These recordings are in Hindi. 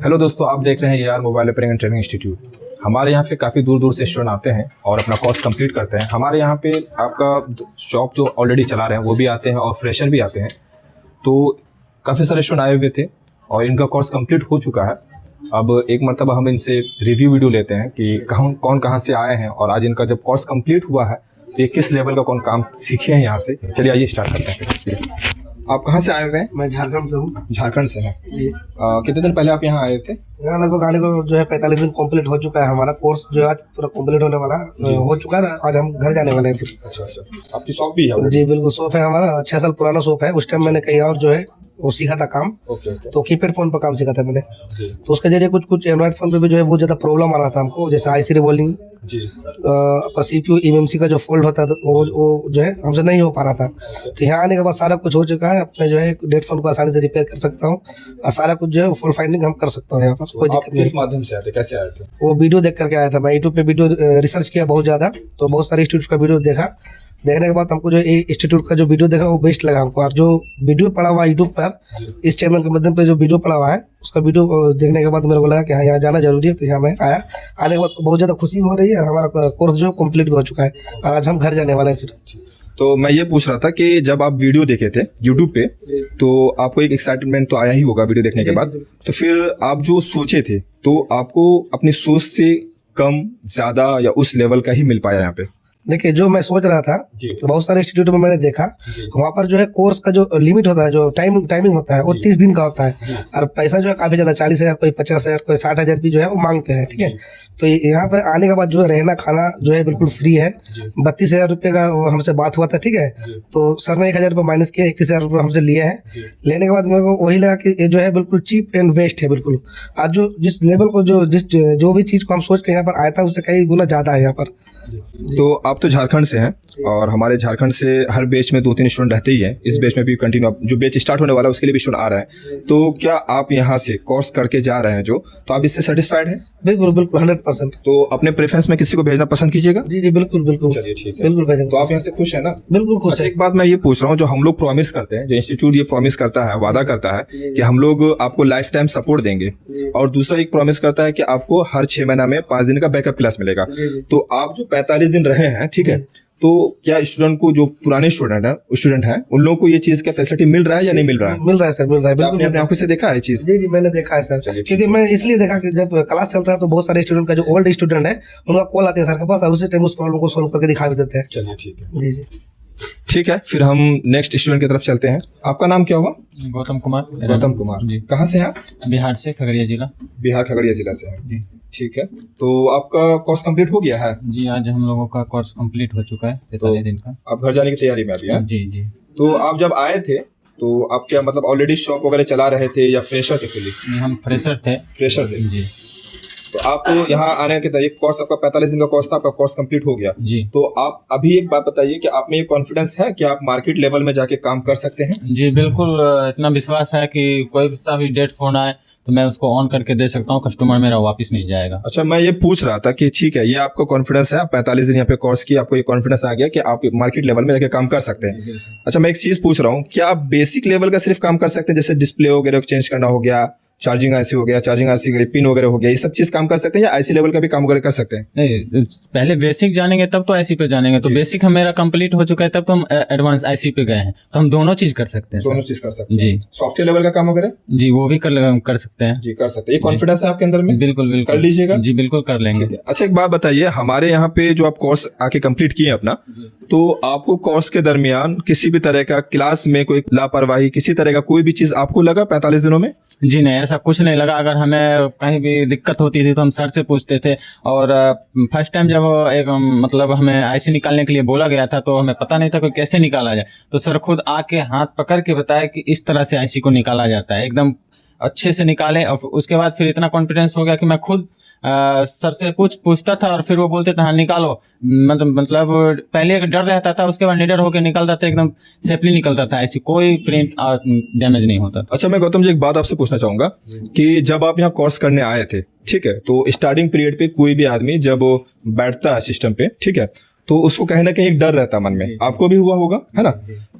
हेलो दोस्तों, आप देख रहे हैं AR mobile repairing and training institute. हमारे यहाँ पे काफ़ी दूर दूर से स्टूडेंट आते हैं और अपना कोर्स कंप्लीट करते हैं। हमारे यहाँ पे आपका शॉप जो ऑलरेडी चला रहे हैं वो भी आते हैं और फ्रेशर भी आते हैं। तो काफ़ी सारे स्टूडेंट आए हुए थे और इनका कोर्स कंप्लीट हो चुका है। अब एक मरतबा हम इनसे रिव्यू वीडियो लेते हैं कि कौन कहाँ से आए हैं और आज इनका जब कोर्स कंप्लीट हुआ है तो ये किस लेवल का कौन काम सीखे हैं यहाँ से। चलिए आइए स्टार्ट करते हैं। आप कहाँ से आए हुए हैं? मैं झारखंड से हूँ। झारखंड से हैं जी। कितने दिन पहले आप यहाँ आए थे? यहाँ लगभग आने को जो है 45 दिन कंप्लीट हो चुका है। हमारा कोर्स जो है आज पूरा कंप्लीट होने वाला हो चुका है। आज हम घर जाने वाले हैं फिर। अच्छा, आपकी शॉप भी है? जी बिल्कुल, शॉप है हमारा। 6 साल पुराना शॉप है। उस टाइम मैंने कहीं और जो है वो सीखा था काम। तो कीपैड फोन पर काम सीखा था मैंने। तो उसके जरिए कुछ एंड्रॉइड फोन पे भी जो है बहुत ज्यादा प्रॉब्लम आ रहा था हमको, जैसे आईसी रिवॉल्विंग पर CPU eMMC का जो फोल्ड होता है वो जो है हमसे नहीं हो पा रहा था। तो यहाँ आने के बाद सारा कुछ हो चुका है। अपने जो है डेड फोन को आसानी से रिपेयर कर सकता हूँ और सारा कुछ जो है फुल फाइंडिंग हम कर सकता हूँ। यहाँ पर कोई दिक्कत नहीं। किस माध्यम से आए थे, कैसे आए थे? वो वीडियो देख करके आया था। मैं यूट्यूब पे वीडियो रिसर्च किया बहुत ज्यादा, तो बहुत सारे इंस्टीट्यूट का वीडियो देखने के बाद हमको जो इंस्टीट्यूट का जो वीडियो देखा वो बेस्ट लगा हमको। और जो वीडियो पड़ा हुआ यूट्यूब पर इस चैनल के माध्यम पे जो वीडियो पड़ा हुआ है उसका वीडियो देखने के बाद मेरे को लगा कि हाँ यहाँ जाना जरूरी है। तो यहाँ मैं आया। आने के बाद बहुत ज़्यादा खुशी हो रही है और हमारा कोर्स जो कंप्लीट भी हो चुका है और आज हम घर जाने वाले हैं फिर। तो मैं ये पूछ रहा था कि जब आप वीडियो देखे थे यूट्यूब पे तो आपको एक एक्साइटमेंट तो आया ही होगा वीडियो देखने के बाद। तो फिर आप जो सोचे थे तो आपको अपनी सोच से कम ज़्यादा या उस लेवल का ही मिल पाया यहाँ पे? देखिए, जो मैं सोच रहा था तो बहुत सारे इंस्टीट्यूट में मैंने देखा वहाँ पर जो है कोर्स का जो लिमिट होता है, जो टाइमिंग होता है वो 30 दिन का होता है और पैसा जो है काफी ज्यादा 40,000, कोई 50,000, कोई 60,000 भी जो है वो मांगते हैं। ठीक है, तो यहाँ पे आने के बाद जो है रहना खाना जो है बिल्कुल फ्री है। 32,000 रुपये का हमसे बात हुआ था। ठीक है, तो सर ने 1,000 रुपये माइनस किया, 31,000 रुपये हमसे लिए हैं। लेने के बाद मेरे को वही लगा कि ये जो है बिल्कुल चीप एंड बेस्ट है बिल्कुल। आज जो जिस लेवल को जो भी चीज़ को हम सोच के यहाँ पर आया था उससे कई गुना ज़्यादा है यहाँ पर। तो आप तो झारखंड से हैं और हमारे झारखंड से हर बैच में 2-3 स्टूडेंट रहते ही हैं। इस बैच में भी कंटिन्यू जो बैच स्टार्ट होने वाला है उसके लिए भी स्टूडेंट आ रहा है। तो क्या आप यहाँ से कोर्स करके जा रहे हैं तो आप इससे सेटिस्फाइड हैं? बिल्कुल 100%। तो अपने प्रेफरेंस में किसी को भेजना पसंद कीजिएगा? जी बिल्कुल। चलिए ठीक है, बिल्कुल भेजेंगे। तो आप यहाँ से खुश है ना? बिल्कुल खुश अच्छा, है। एक बात मैं ये पूछ रहा हूँ, जो हम लोग प्रॉमिस करते हैं, जो इंस्टीट्यूट ये प्रॉमिस करता है, वादा करता है कि हम लोग आपको लाइफ टाइम सपोर्ट देंगे, और दूसरा एक प्रॉमिस करता है कि आपको हर 6 महीना में 5 दिन का बैकअप क्लास मिलेगा। तो आप जो 45 दिन रहे हैं, ठीक है, तो क्या स्टूडेंट को, जो पुराने स्टूडेंट हैं उन लोगों को ये चीज का फैसिलिटी मिल रहा है या नहीं मिल रहा है? मिल रहा है सर, मिल रहा है। आपने अपने आंखों से देखा है चीज? जी मैंने देखा है सर। क्योंकि मैं इसलिए देखा कि जब क्लास चलता है तो बहुत सारे स्टूडेंट का जो ओल्ड स्टूडेंट है उनका कॉल आते हैं सर के पास और उसी टाइम उस प्रॉब्लम को सोल्व करके दिखा भी देते हैं। चलिए ठीक है। जी ठीक है, फिर हम नेक्स्ट स्टूडेंट की तरफ चलते हैं। आपका नाम क्या हुआ? गौतम कुमार। गौतम कुमार जी, कहाँ से हैं आप? बिहार से, खगड़िया जिला। बिहार खगड़िया जिला से हैं जी, ठीक है। तो आपका कोर्स कंप्लीट हो गया है? जी, आज हम लोगों का कोर्स कंप्लीट हो चुका है 43 दिन का। आप घर जाने की तैयारी में अभी हैं? जी। तो आप जब आए थे तो आप क्या मतलब ऑलरेडी शॉप वगैरह चला रहे थे या फ्रेशर थे? हम फ्रेशर थे जी। तो आप यहाँ आने के तरीके कोर्स आपका 45 दिन का कोर्स था, आपका कोर्स कंप्लीट हो गया जी। तो आप अभी एक बात बताइए कि आप में ये कॉन्फिडेंस है कि आप मार्केट लेवल में जाके काम कर सकते हैं? जी बिल्कुल, इतना विश्वास है कि कोई सा भी डेड फोन आए तो मैं उसको ऑन करके दे सकता हूँ, कस्टमर मेरा वापस नहीं जाएगा। अच्छा, मैं ये पूछ रहा था कि ठीक है, ये आपको कॉन्फिडेंस है, आप 45 दिन यहाँ पे कोर्स किया, आपको ये कॉन्फिडेंस आ गया कि आप मार्केट लेवल में जाके काम कर सकते हैं। अच्छा, मैं एक चीज पूछ रहा हूँ, क्या आप बेसिक लेवल का सिर्फ काम कर सकते हैं, जैसे डिस्प्ले वगैरह चेंज करना हो गया, चार्जिंग आईसी हो गया, चार्जिंग आईसी का पिन वगैरह हो गया, ये सब चीज काम कर सकते हैं, या आईसी लेवल का भी काम वगैरह कर सकते हैं? नहीं, पहले बेसिक जानेंगे तब तो आईसी पे जानेंगे। तो बेसिक मेरा कंप्लीट हो चुका है, तब तो हम एडवांस आईसी पे गए हैं, तो हम दोनों चीज कर सकते हैं। दोनों चीज कर सकते हैं जी। सॉफ्टवेयर लेवल का काम वगैरह? जी, वो भी कर सकते हैं। जी, कर सकते हैं। ये कॉन्फिडेंस है आपके अंदर में? बिल्कुल कर लीजिएगा। जी बिल्कुल कर लेंगे। अच्छा, एक बात बताइए, हमारे यहाँ पे जो आप कोर्स आके कंप्लीट किए अपना, तो आपको कोर्स के दरमियान किसी भी तरह का क्लास में कोई लापरवाही, किसी तरह का कोई भी चीज आपको लगा 45 दिनों में? जी नहीं, ऐसा कुछ नहीं लगा। अगर हमें कहीं भी दिक्कत होती थी तो हम सर से पूछते थे। और फर्स्ट टाइम जब एक मतलब हमें आईसी निकालने के लिए बोला गया था तो हमें पता नहीं था कि कैसे निकाला जाए, तो सर खुद आके हाथ पकड़ के बताया कि इस तरह से आईसी को निकाला जाता है, एकदम अच्छे से निकाले। और उसके बाद फिर इतना कॉन्फिडेंस हो गया कि मैं खुद सर से पूछता था और फिर वो बोलते थे हाँ निकालो। मतलब पहले एक डर रहता था, उसके बाद निडर होकर निकलता था, एकदम सेफली निकलता था, ऐसी कोई प्रिंट डैमेज नहीं होता था। अच्छा, मैं गौतम जी एक बात आपसे पूछना चाहूंगा कि जब आप यहाँ कोर्स करने आए थे, ठीक है, तो स्टार्टिंग पीरियड पे कोई भी आदमी जब बैठता है सिस्टम पे, ठीक है, तो उसको कहीं ना कहीं एक डर रहता है मन में, आपको भी हुआ होगा, है ना?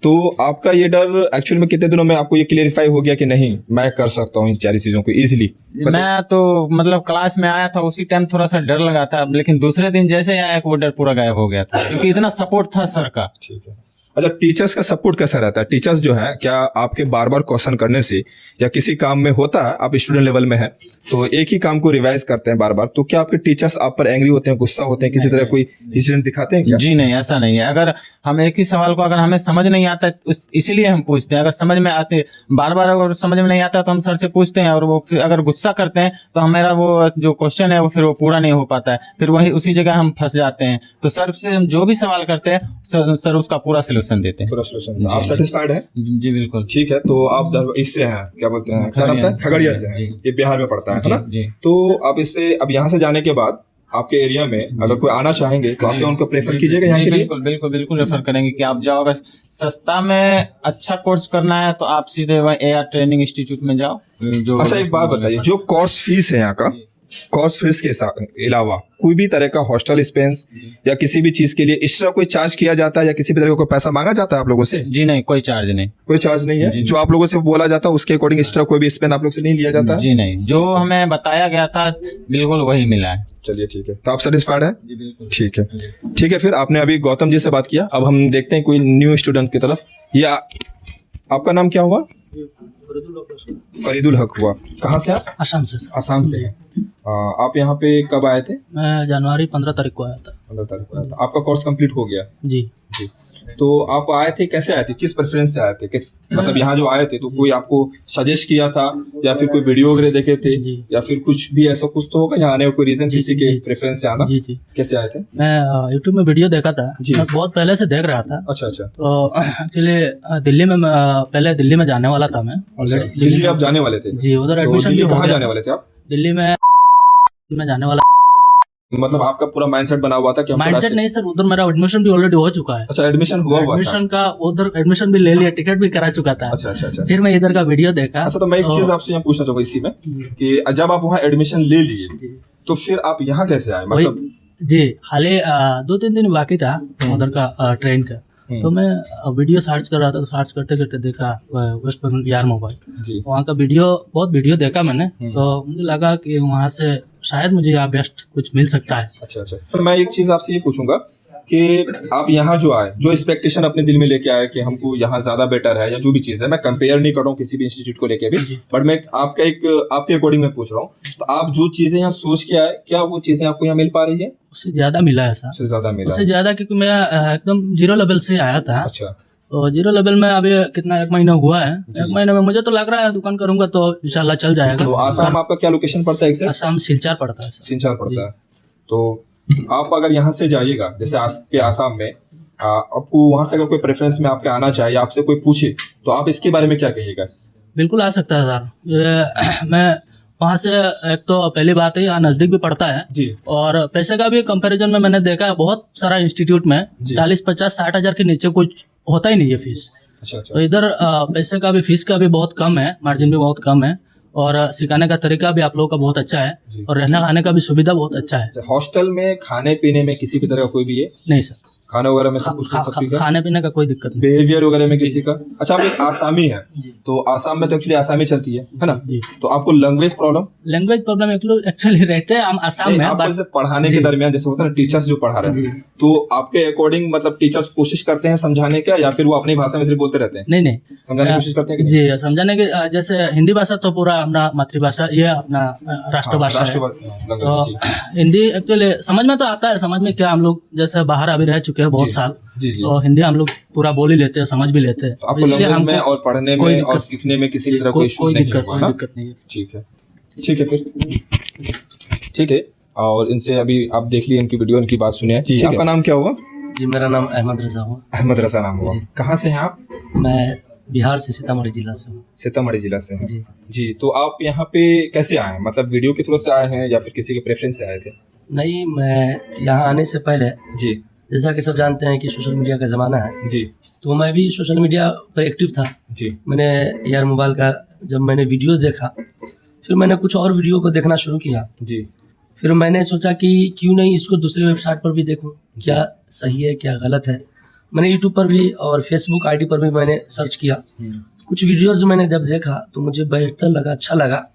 तो आपका ये डर एक्चुअली में कितने दिनों में आपको ये क्लियरिफाई हो गया कि नहीं मैं कर सकता हूँ इन सारी चीजों को इजीली? मैं तो मतलब क्लास में आया था उसी टाइम थोड़ा सा डर लगा था, लेकिन दूसरे दिन जैसे आया वो डर पूरा गायब हो गया था, क्योंकि इतना सपोर्ट था सर का। ठीक है। अच्छा, टीचर्स का सपोर्ट कैसा रहता है? टीचर्स जो है क्या आपके बार बार क्वेश्चन करने से या किसी काम में होता है, आप स्टूडेंट लेवल में है तो एक ही काम को रिवाइज करते हैं बार बार, तो क्या आपके टीचर्स आप पर एंग्री होते हैं, गुस्सा होते हैं, किसी तरह कोई इंसिडेंट दिखाते हैं क्या? जी नहीं, ऐसा नहीं है। अगर हम एक ही सवाल को अगर हमें समझ नहीं आता है इसीलिए हम पूछते हैं, अगर समझ में आते बार बार अगर समझ में नहीं आता तो हम सर से पूछते हैं, और वो फिर अगर गुस्सा करते हैं तो हमारा वो जो क्वेश्चन है वो फिर वो पूरा नहीं हो पाता है, फिर वही उसी जगह हम फंस जाते हैं। तो सर से हम जो भी सवाल करते हैं सर उसका पूरा सोल्यूशन देते हैं। आप सेटिस्फाइड है? जी बिल्कुल। ठीक है। तो आप इससे हैं, क्या बोलते हैं, क्या नाम है? खगड़िया से हैं, ये बिहार में पड़ता है ना? जी। तो अब इससे अब यहाँ से जाने के बाद आपके एरिया में अगर कोई आना चाहेंगे तो आप उनको प्रेफर कीजिएगा यहाँ के लिए? बिल्कुल बिल्कुल बिल्कुल रेफर करेंगे कि आप जाओ, अगर सस्ता में अच्छा कोर्स करना है तो आप सीधे वहाँ AR ट्रेनिंग इंस्टीट्यूट में जाओ। जो अच्छा, एक बात बताइए, जो कोर्स फीस है यहाँ का, कोर्स फीस के अलावा कोई भी तरह का हॉस्टल एक्सपेंस या किसी भी चीज के लिए एक्स्ट्रा कोई चार्ज किया जाता है या किसी भी तरह का कोई पैसा मांगा जाता है आप लोगों से? जी नहीं, कोई चार्ज नहीं। कोई चार्ज नहीं है? जो आप लोगों से बोला जाता है उसके अकॉर्डिंग एक्स्ट्रा कोई भी स्पेंड आप लोग से नहीं लिया जाता है? जी नहीं, जो हमें बताया गया था बिल्कुल वही मिला है। चलिए ठीक है, तो आप सेटिस्फाइड है? जी बिल्कुल। ठीक है, ठीक है। फिर आपने अभी गौतम जी से बात किया, अब हम देखते हैं कोई न्यू स्टूडेंट की तरफ। या आपका नाम क्या हुआ? फरीदुल हक हुआ। कहाँ से आप? असम से। आसाम से हैं। आप यहाँ पे कब आए थे? मैं जनवरी 15 तारीख को आया था। 15 तारीख को आया था। आपका कोर्स कंप्लीट हो गया? जी जी। तो आप आए थे, कैसे आए थे, किस प्रेफरेंस से आए थे, किस मतलब यहाँ जो आए थे तो कोई आपको सजेस्ट किया था या फिर कोई वीडियो वगैरह देखे थे या फिर कुछ भी ऐसा कुछ तो होगा यहाँ आने का कोई रीजन, किसी के प्रेफरेंस से आना? जी जी। कैसे आए थे? मैं यूट्यूब में वीडियो देखा था, मैं बहुत पहले से देख रहा था। अच्छा अच्छा। तो एक्चुअली दिल्ली में पहले दिल्ली में जाने वाला था मैं। दिल्ली आप जाने वाले थे? जी, उधर एडमिशन भी हो कहाँ गया। जाने वाले थे आप? दिल्ली में जाने वाला। मतलब आपका पूरा माइंडसेट बना हुआ था कि माइंडसेट नहीं सर, उधर मेरा एडमिशन भी ऑलरेडी हो चुका है। अच्छा, एडमिशन हुआ था? एडमिशन का उधर एडमिशन भी ले लिया, टिकट भी करा चुका था। अच्छा अच्छा अच्छा। फिर मैं इधर का वीडियो देखा। अच्छा, तो मैं एक चीज आपसे यहाँ पूछना चाहूंगा इसी में कि जब आप वहाँ एडमिशन ले लिए तो फिर आप यहाँ कैसे आए? मतलब जी, हाले 2-3 दिन बाकी था उधर का ट्रेन का, तो मैं वीडियो सर्च कर रहा था, तो सर्च करते करते देखा वेस्ट बंगाल यार मोबाइल, वहाँ का बहुत वीडियो देखा मैंने, तो मुझे लगा कि वहाँ से शायद मुझे यहाँ बेस्ट कुछ मिल सकता है। अच्छा अच्छा। तो मैं एक चीज आपसे ये पूछूंगा कि आप यहाँ जो आए, जो एक्सपेक्टेशन अपने दिल में लेके आए कि हमको यहाँ ज्यादा बेटर है या जो भी चीज है, मैं कंपेयर नहीं कर रहा हूँ किसी भी इंस्टीट्यूट को लेके भी, बट मैं आपके अकॉर्डिंग में पूछ रहा हूँ, तो आप जो चीजें यहाँ सोच के आए, क्या वो चीजें आपको यहाँ मिल पा रही है? उससे ज्यादा मिला है सर। उससे ज्यादा मिला? उससे ज्यादा, क्योंकि मैं एकदम 0 लेवल से आया था। अच्छा। तो 0 लेवल में अभी कितना 1 महीना हुआ है, 1 महीने में मुझे तो लग रहा है दुकान करूंगा तो इंशाल्लाह चल जाएगा। तो आसाम आपका क्या लोकेशन पड़ता है? आसाम सिलचर पड़ता है। सिलचर पड़ता है। तो आप अगर यहाँ से जाइएगा, जैसे आपके आसाम में आपको वहां से अगर कोई प्रेफरेंस में आपके आना चाहे या आपसे कोई पूछे तो आप इसके बारे में क्या कहिएगा? बिल्कुल आ सकता है सर। मैं वहाँ से, एक तो पहली बात है यहाँ नजदीक भी पड़ता है जी, और पैसे का भी कंपैरिजन में मैंने देखा है बहुत सारा इंस्टीट्यूट में 40, 50, 60 हजार के नीचे कुछ होता ही नहीं है फीस। अच्छा अच्छा। तो इधर पैसे का भी, फीस का भी बहुत कम है, मार्जिन भी बहुत कम है, और सिखाने का तरीका भी आप लोगों का बहुत अच्छा है, और रहने खाने का भी सुविधा बहुत अच्छा है। हॉस्टल में खाने पीने में किसी भी तरह का कोई भी है? नहीं सर, खाने वगैरह में सब कुछ खाने पीने का कोई दिक्कत नहीं। बिहेवियर वगैरह में किसी का? अच्छा, आप एक आसामी है तो आसाम में तो एक्चुअली आसामी चलती है ना? तो आपको language problem? Language problem actually रहते हैं हम आसाम में। आपको जैसे पढ़ाने के दरमियान जैसे होता है ना, टीचर्स जो पढ़ा रहे हैं, तो आपके अकॉर्डिंग मतलब टीचर्स कोशिश करते हैं समझाने का या फिर वो अपनी भाषा में सिर्फ बोलते रहते हैं? नहीं, समझाने की कोशिश करते हैं जी, समझाने की। जैसे हिंदी भाषा तो पूरा अपना मातृभाषा, ये अपना राष्ट्रभाषा है, तो हिंदी एक्चुअली समझ में तो आता है। समझ में क्या, हम लोग जैसे बाहर अभी रह चुके हैं बहुत साल, तो हिंदी हम लोग पूरा बोल ही लेते हैं, समझ भी लेते हैं। आपको लैंग्वेज में और पढ़ने में और सीखने में किसी तरह कोई दिक्कत नहीं है? ठीक है, ठीक है। फिर ठीक है, और इनसे अभी आप देख लिए इनकी वीडियो, इनकी बात सुनिए। आपका नाम क्या हुआ? जी, मेरा नाम अहमद रजा हुआ। अहमद रजा नाम हुआ। कहाँ से हैं आप? मैं बिहार से, सीतामढ़ी जिला से हूँ। सीतामढ़ी जिला से हैं जी। तो आप यहाँ पे कैसे आए, मतलब वीडियो के थ्रू से आए हैं या फिर किसी के प्रेफरेंस से आए थे? नहीं, मैं यहाँ आने से पहले जी, जैसा कि सब जानते हैं कि सोशल मीडिया का ज़माना है जी, तो मैं भी सोशल मीडिया पर एक्टिव था जी। मैंने यार मोबाइल का जब मैंने वीडियो देखा, फिर मैंने कुछ और वीडियो को देखना शुरू किया। जी। फिर मैंने सोचा कि क्यों नहीं इसको दूसरे वेबसाइट पर भी देखूं, क्या सही है क्या गलत है। मैंने यूट्यूब पर भी और फेसबुक आईडी पर भी मैंने सर्च किया। कुछ वीडियोस मैंने जब देखा तो मुझे बेहतर लगा, अच्छा लगा,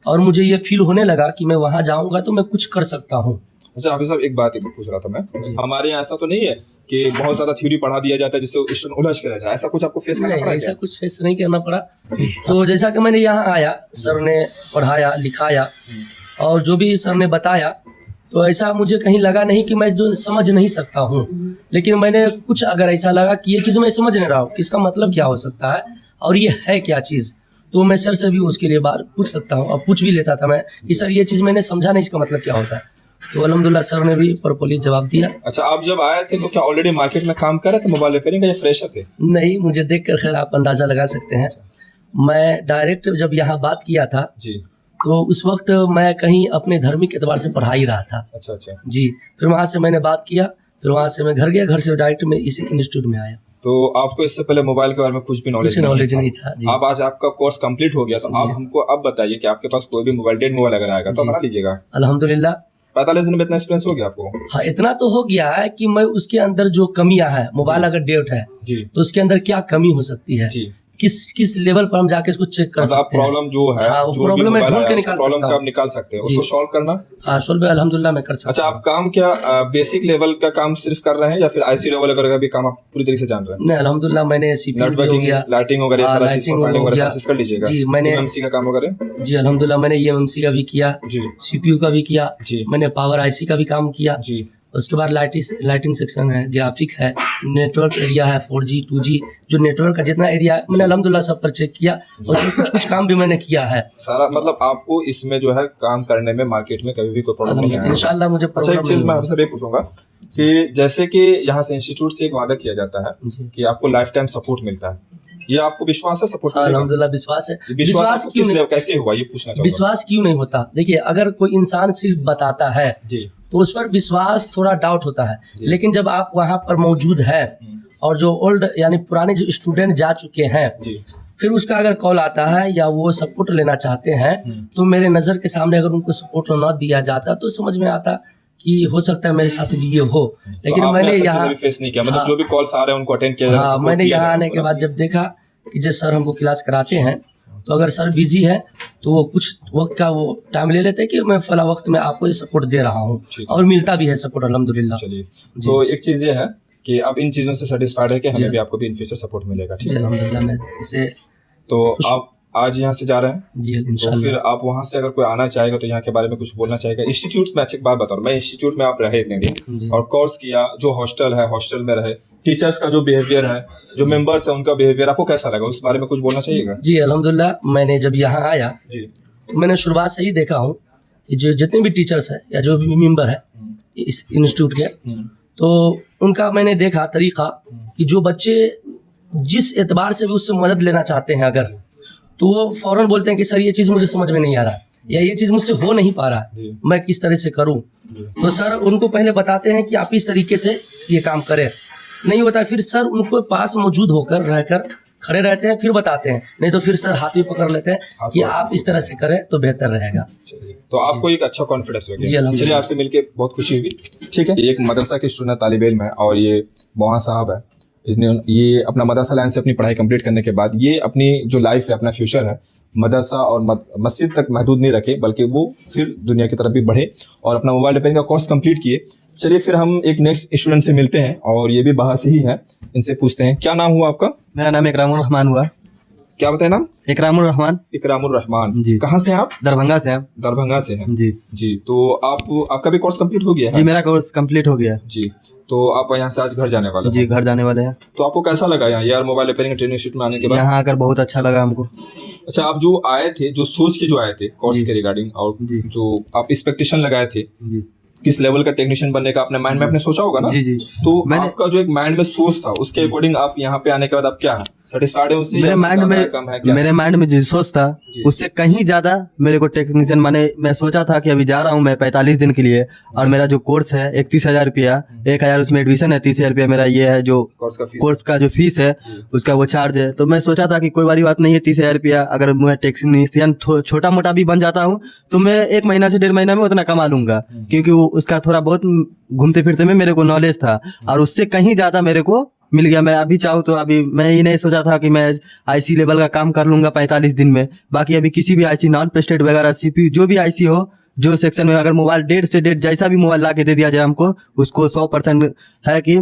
और मुझे ये फील होने लगा कि मैं वहाँ जाऊँगा तो मैं कुछ कर सकता हूँ। अच्छा हाफिज साहब, एक बात पूछ रहा था मैं, हमारे यहाँ ऐसा तो नहीं है कि बहुत ज्यादा थ्योरी पढ़ा दिया जाता है जिससे स्टूडेंट उलझ के रह जाए, ऐसा कुछ आपको फेस करना नहीं, पड़ा ऐसा क्या? कुछ फेस नहीं करना पड़ा। तो जैसा कि मैंने यहाँ आया, सर ने पढ़ाया लिखाया और जो भी सर ने बताया, तो ऐसा मुझे कहीं लगा नहीं कि मैं जो समझ नहीं सकता हूँ, लेकिन मैंने कुछ अगर ऐसा लगा कि ये चीज़ मैं समझ नहीं रहा हूँ कि इसका मतलब क्या हो सकता है और ये है क्या चीज़, तो मैं सर से भी उसके लिए बार पूछ सकता हूँ। और पूछ भी लेता था मैं कि सर ये चीज़ मैंने समझा नहीं, इसका मतलब क्या होता है। तो अल्हम्दुलिल्लाह सर ने भी प्रॉपर्ली जवाब दिया। अच्छा, आप जब आए थे तो क्या ऑलरेडी मार्केट में काम कर रहे थे मोबाइल रिपेयरिंग का या फ्रेशर थे? नहीं, मुझे देख कर खैर आप अंदाज़ा लगा सकते हैं। मैं डायरेक्ट जब यहाँ बात किया था जी। तो उस वक्त मैं कहीं अपने धार्मिक एतबार से पढ़ा ही रहा था। अच्छा अच्छा। जी, फिर वहाँ से मैंने बात किया, फिर वहाँ से मैं घर गया, घर से डायरेक्ट मैं इसी इंस्टीट्यूट में आया। तो आपको इससे पहले मोबाइल के बारे में कुछ भी कुछ नॉलेज नहीं था जी। अब आज आपका कोर्स कंप्लीट हो गया, तो आप हमको अब बताइए कि आपके पास कोई भी मोबाइल, डेड मोबाइल अगर आएगा तो बना लीजिएगा। अल्हम्दुलिल्लाह 45 दिन में इतना एक्सपीरियंस हो गया आपको? हाँ, इतना तो हो गया है कि मैं उसके अंदर जो कमियां है, मोबाइल अगर डेट है जी तो उसके अंदर क्या कमी हो सकती है, जी, किस लेवल पर हम जाके इसको चेक कर मतलब आप सकते हैं। प्रॉब्लम जो है, हाँ, वो जो भी प्रॉब्लम मैं मोबाइल ढूंढ के आया, निकाल प्रॉब्लम सकता का आप हूँ। निकाल सकते हैं, जी। उसको सॉल्व करना। हाँ, सोल्व अल्हम्दुलिल्लाह मैं कर सकता अच्छा, आप काम क्या बेसिक लेवल का काम सिर्फ कर रहे हैं या फिर आईसी लेवल का भी काम आप पूरी तरीके से जान रहे हैं? हूँ। नहीं, अल्हम्दुलिल्लाह मैंने CPU भी हो नेटवर्किंग, गया। लाइटिंग वगैरह हाँ, सारा चीज, lighting फाइंडिंग हो वगैरह गया। सब कर लीजिएगा। जी, मैंने एमएमसी का काम वगैरह जी अल्हम्दुलिल्लाह मैंने EMMC का भी किया, जी CPU का भी किया, जी मैंने पावर IC का भी काम किया। जी उसके बाद लाइटिंग सेक्शन है, ग्राफिक है, नेटवर्क एरिया है, 4G 2G, जो नेटवर्क का जितना एरिया है मैंने अल्हम्दुलिल्लाह सब पर चेक किया और कुछ काम भी मैंने किया है सारा। मतलब आपको इसमें जो है काम करने में मार्केट में कभी भी कोई प्रॉब्लम नहीं आया? इंशाल्लाह मुझे अच्छा, एक प्रॉब्लम चीज नहीं मैं होगा। आपसे ये पूछूंगा कि जैसे कि यहाँ से इंस्टीट्यूट से एक वादा किया जाता है जी। कि आपको लाइफ टाइम सपोर्ट मिलता है, ये आपको विश्वास है? सपोर्ट हाँ, अल्हम्दुलिल्लाह विश्वास है। विश्वास क्यों नहीं, कैसे हुआ ये पूछना चाहूंगा। विश्वास क्यों नहीं होता? देखिए, अगर कोई इंसान सिर्फ बताता है जी तो उस पर विश्वास थोड़ा डाउट होता है, लेकिन जब आप वहाँ पर मौजूद है और जो ओल्ड यानी पुराने जो स्टूडेंट जा चुके हैं, जी फिर उसका अगर कॉल आता है या वो सपोर्ट लेना चाहते हैं, तो मेरे नज़र के सामने अगर उनको सपोर्ट न दिया जाता तो समझ में आता कि हो सकता है मेरे साथ भी ये हो। लेकिन तो मैंने आपने यहाँ फेस नहीं किया, मतलब हाँ, जो भी कॉल्स आ रहे हैं उनको अटेंड किया जा रहा है, हाँ, support मैंने किया जा यहाँ रहा है आने के उनको। बाद जब देखा कि जब सर हमको क्लास कराते हैं तो अगर सर बिजी है तो वो कुछ वक्त का वो टाइम ले लेते हैं कि मैं फला वक्त में आपको ये सपोर्ट दे रहा हूँ, ठीक और मिलता भी है सपोर्ट अल्हम्दुलिल्लाह। चलिए, तो एक चीज ये है कि अब इन चीजों से सेटिस्फाइड है कि हमें जी। भी आपको भी इन फ्यूचर सपोर्ट मिलेगा, ठीक जी है? अल्हम्दुलिल्लाह मैं इसे तो आप आज यहाँ से जा रहे हैं, जी तो इंशाल्लाह। फिर आप वहाँ से अगर कोई आना चाहेगा तो यहाँ के बारे में कुछ बोलना चाहेगा? इंस्टीट्यूट में अच्छी बात बता रहा हूँ मैं, इंस्टीट्यूट में आप रहे इतने दिन जी। और कोर्स किया, जो हॉस्टल है हॉस्टल में रहे, टीचर्स का जो बिहेवियर है, जो मेंबर्स है उनका बिहेवियर आपको कैसा लगा, उस बारे में कुछ बोलना चाहिएगा? जी अल्हम्दुलिल्लाह, मैंने जब यहाँ आया जी तो मैंने शुरुआत से ही देखा हूँ कि जो जितने भी टीचर्स हैं या जो भी मेंबर है इस इंस्टीट्यूट के, तो उनका मैंने देखा तरीका कि जो बच्चे जिस एतबार से भी उससे मदद लेना चाहते हैं अगर, तो वो फौरन बोलते हैं कि सर ये चीज़ मुझे समझ में नहीं आ रहा या ये चीज़ मुझसे हो नहीं पा रहा, जी। मैं किस तरह से करूं। तो सर उनको पहले बताते हैं कि आप इस तरीके से ये काम करें, नहीं होता फिर सर उनको पास मौजूद होकर रहकर खड़े रहते हैं, फिर बताते हैं, नहीं तो फिर सर हाथ भी पकड़ लेते हैं कि आप इस तरह से करें तो बेहतर रहेगा। चलिए, तो आपको एक अच्छा कॉन्फिडेंस हो जी, गया। अल्हम्दुलिल्लाह। चलिए, आपसे मिलके बहुत खुशी हुई, ठीक है? एक मदरसा के स्टूडेंट तालिब इल्म है और ये मौलाना साहब है, इसने ये अपना मदरसा लाइन से अपनी पढ़ाई कंप्लीट करने के बाद ये अपनी जो लाइफ है, अपना फ्यूचर है, मदरसा और मस्जिद तक महदूद नहीं रखे, बल्कि वो फिर दुनिया की तरफ भी बढ़े और अपना मोबाइल रिपेयरिंग का कोर्स कंप्लीट किए। चलिए, फिर हम एक नेक्स्ट स्टूडेंट से मिलते हैं और ये भी बाहर से ही है, इनसे पूछते हैं क्या नाम हुआ आपका? मेरा नाम इकरामुर रहमान हुआ। क्या बताए नाम? इकरामुर रहमान। इकरामुर रहमान जी। कहाँ से हैं आप? दरभंगा से हैं। दरभंगा से हैं जी जी। तो आपका भी कोर्स कंप्लीट हो गया है? जी, मेरा कोर्स कंप्लीट हो गया। जी। तो आप यहाँ से आज घर जाने वाले हैं? जी, घर जाने वाले हैं। तो आपको कैसा लगा यहाँ यार मोबाइल रिपेयरिंग ट्रेनिंग इंस्टीट्यूट में आने के बाद? यहाँ आकर बहुत अच्छा लगा हमको। अच्छा, आप जो आए थे, जो सोच के जो आए थे कोर्स के रिगार्डिंग, और जी। जो आप एक्सपेक्टेशन लगाए थे, जी किस लेवल का टेक्नीशियन बनने का अपने माइंड में आपने सोचा होगा ना? जी जी। तो मैंने- आपका जो एक माइंड में सोच था उसके अकॉर्डिंग आप यहाँ पे आने के बाद आप क्या है सेटिस्फाइड है उससे या मेरे उससे माइंड ज्यादा में कम है क्या? मेरे माइंड में जो सोच था उससे कहीं ज्यादा मेरे को टेक्नीशियन मैं सोचा था कि अभी जा रहा हूँ मैं 45 दिन के लिए और मेरा जो कोर्स है 31,000 रुपया, 1,000 उसमें एडमिशन है, 30,000 रुपया मेरा ये है जो कोर्स का जो फीस है उसका वो चार्ज है। तो मैं सोचा था कि कोई बड़ी बात नहीं है, 30,000 रुपया अगर मैं टेक्नीशियन छोटा मोटा भी बन जाता हूँ तो मैं 1 महीना से 1.5 महीना में उतना कमा लूंगा, क्योंकि वो उसका थोड़ा बहुत घूमते फिरते में मेरे को नॉलेज था और उससे कहीं ज्यादा मेरे को मिल गया। मैं अभी चाहूँ तो अभी मैं ये नहीं सोचा था कि मैं आईसी लेवल का काम कर लूंगा 45 दिन में। बाकी अभी किसी भी आईसी नॉन पेस्टेड वगैरह सीपीयू जो भी आईसी हो जो सेक्शन में अगर मोबाइल 1.5 से 1.5 जैसा भी मोबाइल ला के दे दिया जाए हमको उसको 100% है कि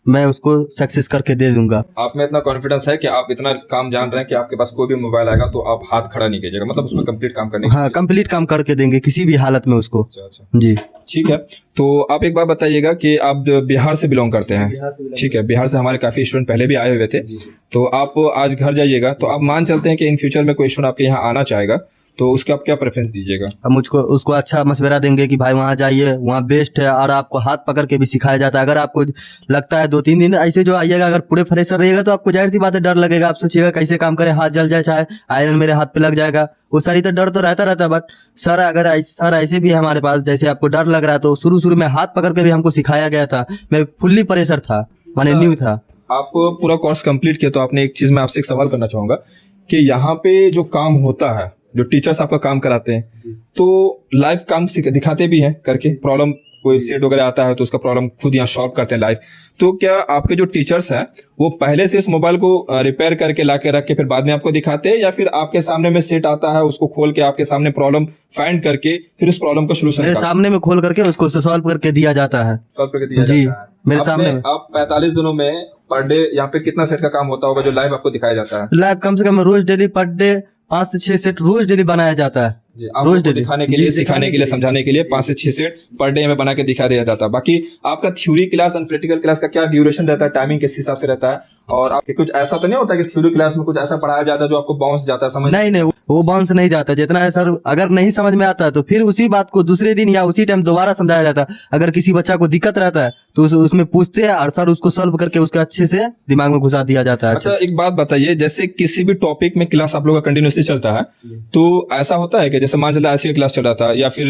मैं उसको सक्सेस करके दे दूंगा। आप में इतना कॉन्फिडेंस है कि आप इतना काम जान रहे हैं कि आपके पास कोई भी मोबाइल आएगा तो आप हाथ खड़ा नहीं कीजिएगा, मतलब उसमें कंप्लीट काम करने हाँ कंप्लीट काम करके देंगे किसी भी हालत में उसको। अच्छा जी ठीक है। तो आप एक बार बताइएगा कि आप बिहार से बिलोंग करते हैं, ठीक है, बिहार से हमारे काफी स्टूडेंट पहले भी आए हुए थे। तो आप आज घर जाइएगा तो आप मान चलते हैं कि इन फ्यूचर में कोई स्टूडेंट आपके यहाँ आना चाहेगा तो उसका आप क्या प्रेफरेंस दीजिएगा? अब मुझको उसको अच्छा मशवरा देंगे कि भाई वहाँ जाइए, वहाँ बेस्ट है और आपको हाथ पकड़ के भी सिखाया जाता है। अगर आपको लगता है 2-3 दिन ऐसे जो आइएगा अगर पूरे फ्रेशर रहिएगा तो आपको जाहिर सी बात है डर लगेगा, आप सोचिएगा कैसे काम करे, हाथ जल जाए, चाहे आयरन मेरे हाथ पे लग जाएगा, वो सारी तो डर तो रहता है। बट सर अगर सर ऐसे भी है हमारे पास, जैसे आपको डर लग रहा है तो शुरू में हाथ पकड़ के भी हमको सिखाया गया था। मैं फुल्ली प्रेशर था, माने न्यू था। आप पूरा कोर्स कंप्लीट किया तो आपने एक चीज मैं आपसे एक सवाल करना चाहूंगा कि यहाँ पे जो काम होता है, जो टीचर्स आपका काम कराते हैं तो लाइव काम दिखाते भी हैं करके, प्रॉब्लम कोई सेट वगैरह आता है तो उसका प्रॉब्लम खुद यहाँ सॉल्व करते हैं लाइव। तो क्या आपके जो टीचर्स हैं वो पहले से इस मोबाइल को रिपेयर करके ला के रख के फिर बाद में आपको दिखाते हैं या फिर आपके सामने में सेट आता है उसको खोल के आपके सामने प्रॉब्लम फाइंड करके फिर उस प्रॉब्लम का सोल्यूशन मेरे सामने में खोल करके उसको सॉल्व करके दिया जाता है? सॉल्व करके दिया जी जाता है मेरे सामने। आप 45 दिनों में पर डे यहाँ पे कितना सेट का काम होता होगा जो लाइव आपको दिखाया जाता है? लाइव कम से कम रोज डेली पर डे 5 से 6 सेट रोज डेली बनाया जाता है। जी, आपको रोज डेली दिखाने के लिए, सिखाने के लिए, समझाने के लिए 5 से 6 सेट पर डे में बना के दिखा दिया जाता है। बाकी आपका थ्योरी क्लास और प्रैक्टिकल क्लास का क्या ड्यूरेशन रहता है, टाइमिंग किस हिसाब से रहता है? और आपके कुछ ऐसा तो नहीं होता कि थ्योरी क्लास में कुछ ऐसा पढ़ाया जाता है जो आपको बाउंस जाता है समझ? नहीं वो बाउंस नहीं जाता। जितना है सर अगर नहीं समझ में आता है तो फिर उसी बात को दूसरे दिन या उसी टाइम दोबारा समझाया जाता है। अगर किसी बच्चा को दिक्कत रहता है तो उसमें पूछते हैं और सर उसको सॉल्व करके उसका अच्छे से दिमाग में घुसा दिया जाता है। अच्छा एक बात बताइए, जैसे किसी भी टॉपिक में क्लास आप लोग का कंटिन्यूसली चलता है तो ऐसा होता है कि जैसे मान चलता है ऐसी क्लास चल रहा था या फिर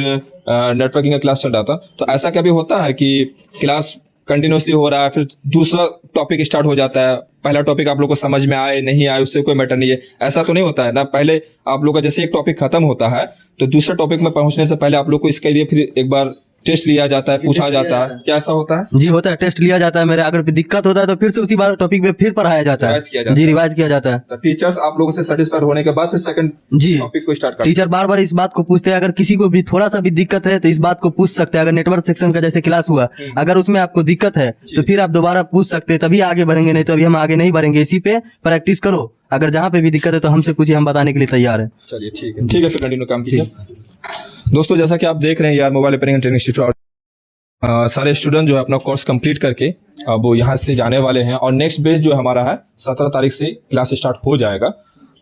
नेटवर्किंग का क्लास चल रहा था तो ऐसा कभी होता है कि क्लास कंटिन्यूसली हो रहा है फिर दूसरा टॉपिक स्टार्ट हो जाता है, पहला टॉपिक आप लोग को समझ में आए नहीं आए उससे कोई मैटर नहीं है, ऐसा तो नहीं होता है ना? पहले आप लोग का जैसे एक टॉपिक खत्म होता है तो दूसरे टॉपिक में पहुंचने से पहले आप लोग को इसके लिए फिर एक बार टेस्ट लिया जाता है, पूछा जाता है, क्या ऐसा होता है? जी होता है, टेस्ट लिया जाता है। मेरे अगर दिक्कत होता है तो फिर से उसी बात टॉपिक पे फिर पढ़ाया जाता है। रिवाइज किया जाता जी है। रिवाइज किया जाता है। तो टीचर्स आप लोगों से सेटिस्फाइड होने के बाद फिर सेकंड जी टॉपिक को स्टार्ट करते टीचर बार बार इस बात को पूछते हैं। अगर किसी को भी थोड़ा सा भी दिक्कत है तो इस बात को पूछ सकते हैं। अगर नेटवर्क सेक्शन का जैसे क्लास हुआ अगर उसमें आपको दिक्कत है तो फिर आप दोबारा पूछ सकते हैं, तभी आगे बढ़ेंगे, नहीं तो अभी हम आगे नहीं बढ़ेंगे। इसी पे प्रैक्टिस करो, अगर जहाँ पे भी दिक्कत है तो हमसे पूछिए, हम बताने के लिए तैयार है। चलिए ठीक है फिर कंटिन्यू काम कीजिए। दोस्तों जैसा कि आप देख रहे हैं यार mobile repairing and training institute सारे स्टूडेंट जो है अपना कोर्स कंप्लीट करके अब वो यहाँ से जाने वाले हैं और नेक्स्ट बेस जो हमारा है 17 तारीख से क्लास स्टार्ट हो जाएगा।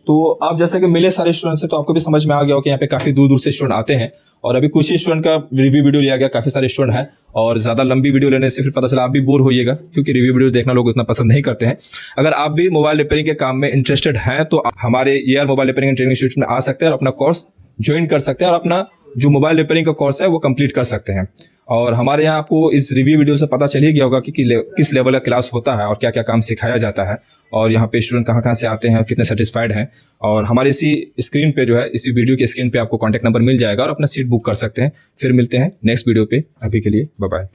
तो आप जैसे कि मिले सारे स्टूडेंट से तो आपको भी समझ में आ गया हो कि यहाँ पे काफ़ी दूर दूर से स्टूडेंट आते हैं और अभी कुछ ही स्टूडेंट का रिव्यू वीडियो लिया गया, काफ़ी सारे स्टूडेंट हैं और ज़्यादा लंबी वीडियो लेने से फिर पता चला आप भी बोर होइएगा क्योंकि रिव्यू वीडियो देखना लोग उतना पसंद नहीं करते हैं। अगर आप भी मोबाइल रिपेयरिंग के काम में इंटरेस्टेड हैं तो आप हमारे AR mobile repairing and training institute में आ सकते हैं और अपना कोर्स ज्वाइन कर सकते हैं और अपना जो मोबाइल रिपेयरिंग का कोर्स है वो कंप्लीट कर सकते हैं। और हमारे यहाँ आपको इस रिव्यू वीडियो से पता चल ही गया होगा कि किस लेवल का क्लास होता है और क्या क्या काम सिखाया जाता है और यहाँ पे स्टूडेंट कहाँ से आते हैं और कितने सेटिस्फाइड हैं। और हमारे इसी स्क्रीन पे जो है इसी वीडियो के स्क्रीन पे आपको कॉन्टैक्ट नंबर मिल जाएगा और अपना सीट बुक कर सकते हैं। फिर मिलते हैं नेक्स्ट वीडियो पे, अभी के लिए बाय बाय।